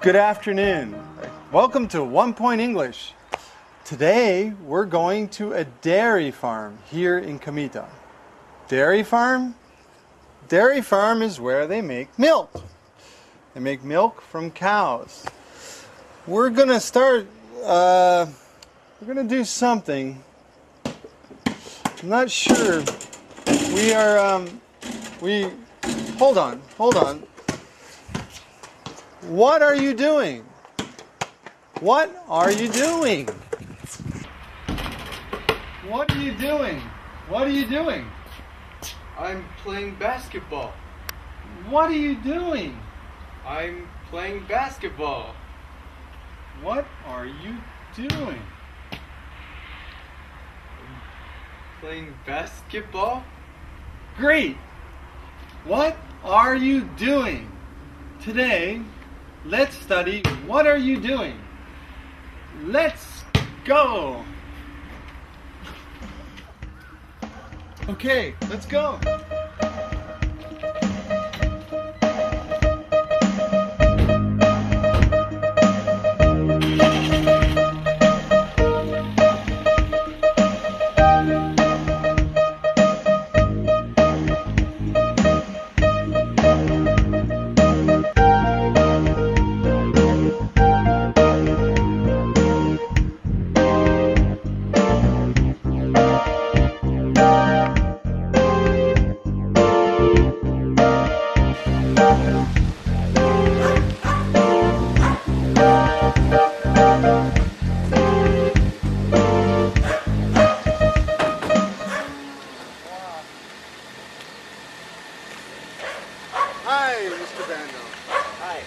Good afternoon. Welcome to One Point English. Today we're going to a dairy farm here in Kamita. Dairy farm? Dairy farm is where they make milk. They make milk from cows. We're gonna start, we're gonna do something. I'm not sure. Hold on. What are you doing? What are you doing? What are you doing? What are you doing? I'm playing basketball. What are you doing? I'm playing basketball. What are you doing? Playing basketball? Great! What are you doing? Today, let's study what are you doing. Let's go! Okay, let's go. Hi, Mr. Bando. Hi.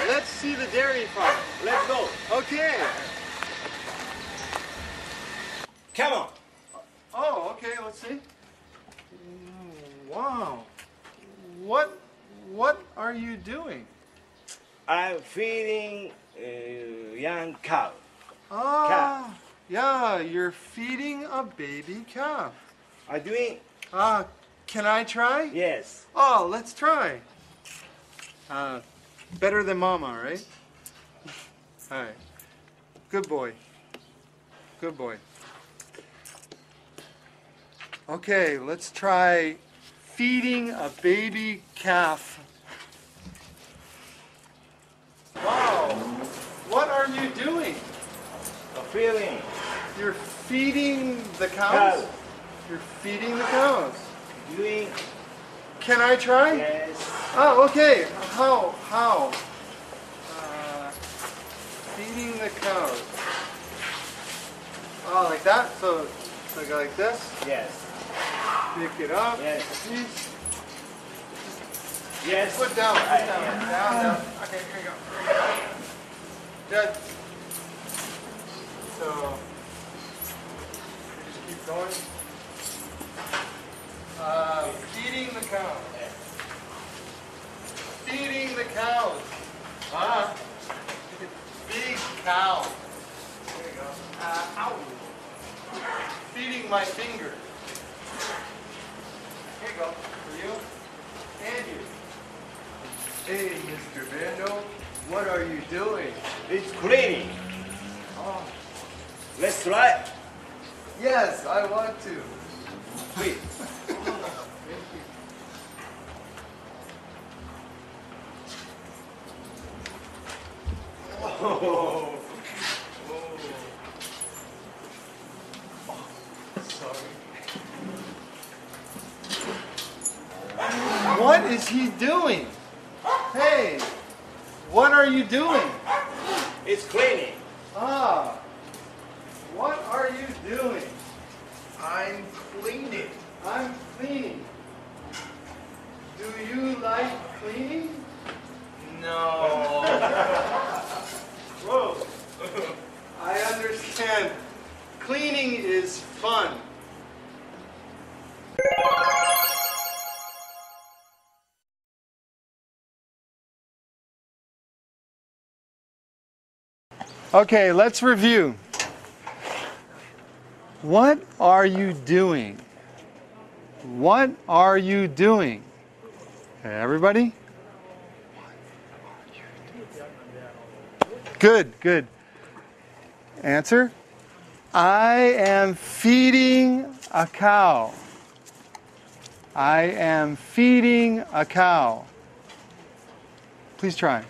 Let's see the dairy farm. Let's go. Okay. Come on. Oh, okay, let's see. Wow. What are you doing? I'm feeding young cow. Ah, yeah, you're feeding a baby calf. Are doing? Can I try? Yes. Oh, let's try. Better than mama, right? All right. Good boy. Good boy. Okay, let's try feeding a baby calf. Wow. What are you doing? Feeding. You're feeding the cows? Cow. You're feeding the cows. Doing? Can I try? Yes. Oh, okay. How? Feeding the cows. Oh, like that? So, like this? Yes. Pick it up. Yes. Please. Yes. Put down. Put Right, down. yes. Down. Okay, here you go. Good. So, you just keep going. Feeding the cows. Feeding the cows. Big cow. There you go. Ow. Feeding my finger. Here you go. For you. And you. Hey, Mr. Bando, what are you doing? It's cleaning. Oh, Let's try. yes, I want to. Please. Oh. Sorry. What is he doing? Hey, what are you doing? It's cleaning. What are you doing? I'm cleaning. I'm cleaning. Do you like cleaning? No. Whoa. I understand. Cleaning is fun. Okay, let's review. What are you doing? What are you doing? Okay, everybody? What are you doing? Good, good. Answer. I am feeding a cow. I am feeding a cow. Please try. I am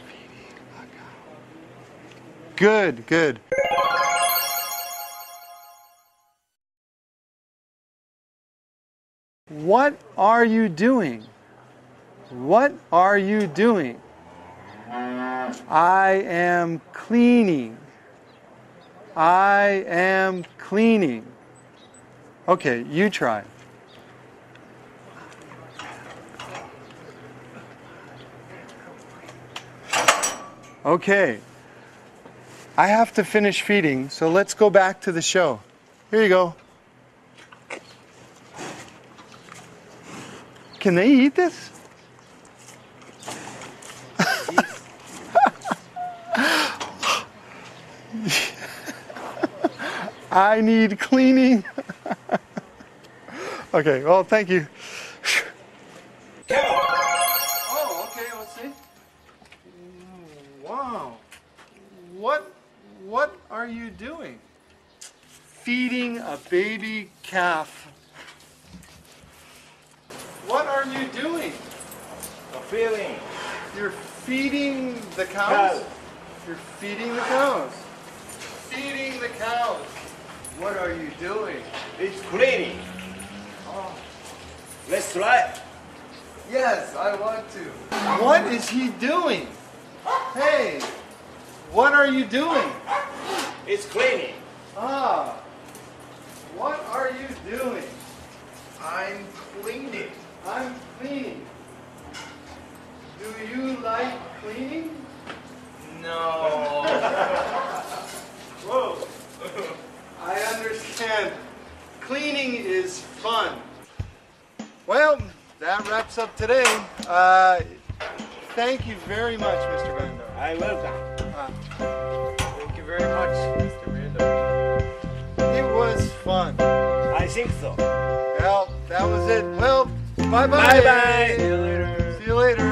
feeding a cow. Good, good. What are you doing? What are you doing? I am cleaning. I am cleaning. Okay, you try. Okay. I have to finish feeding, so let's go back to the show. Here you go. Can they eat this? I need cleaning. Okay, well, thank you. Oh, okay, let's see. Wow. What are you doing? Feeding a baby calf. What are you doing? A feeling. You're feeding the cows? Cow. You're feeding the cows. Feeding the cows. What are you doing? It's cleaning. Oh, Let's try. yes, I want to. What is he doing? Hey, what are you doing? It's cleaning. Ah, what are you doing? I'm cleaning. I'm cleaning. Do you like cleaning? No. Whoa. I understand. Cleaning is fun. Well, that wraps up today. Thank you very much, Mr. Bando. I welcome. Thank you very much, Mr. Rando. It was fun. I think so. Well, that was it. Well, bye-bye. Bye-bye. See you later. See you later.